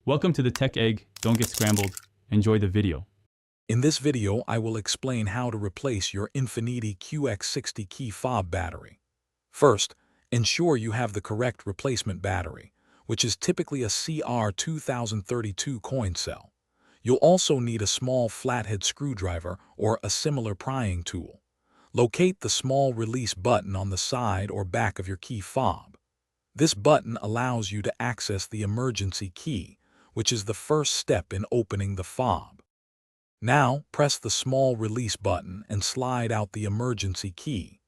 Welcome to the Tech Egg. Don't get scrambled. Enjoy the video. In this video, I will explain how to replace your Infiniti QX60 key fob battery. First, ensure you have the correct replacement battery, which is typically a CR2032 coin cell. You'll also need a small flathead screwdriver or a similar prying tool. Locate the small release button on the side or back of your key fob. This button allows you to access the emergency key, which is the first step in opening the fob. Now, press the small release button and slide out the emergency key.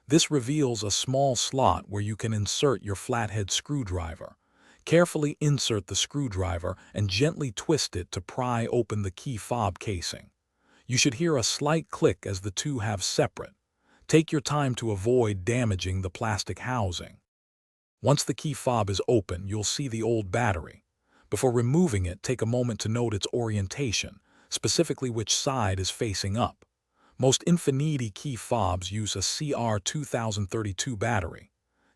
This reveals a small slot where you can insert your flathead screwdriver. Carefully insert the screwdriver and gently twist it to pry open the key fob casing. You should hear a slight click as the two have separate. Take your time to avoid damaging the plastic housing. Once the key fob is open, you'll see the old battery. Before removing it, take a moment to note its orientation, specifically which side is facing up. Most Infiniti key fobs use a CR2032 battery.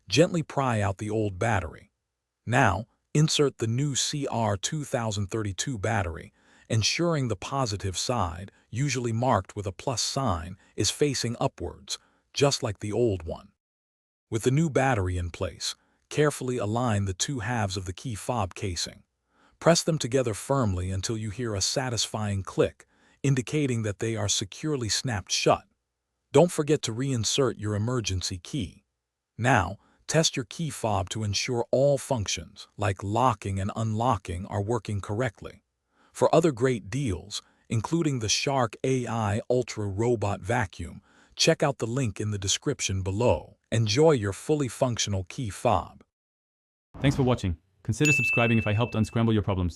Gently pry out the old battery. Now, insert the new CR2032 battery, ensuring the positive side, usually marked with a plus sign, is facing upwards, just like the old one. With the new battery in place, carefully align the two halves of the key fob casing. Press them together firmly until you hear a satisfying click, indicating that they are securely snapped shut. Don't forget to reinsert your emergency key. Now, test your key fob to ensure all functions, like locking and unlocking, are working correctly. For other great deals, including the Shark AI Ultra Robot Vacuum, check out the link in the description below. Enjoy your fully functional key fob. Thanks for watching. Consider subscribing if I helped unscramble your problems.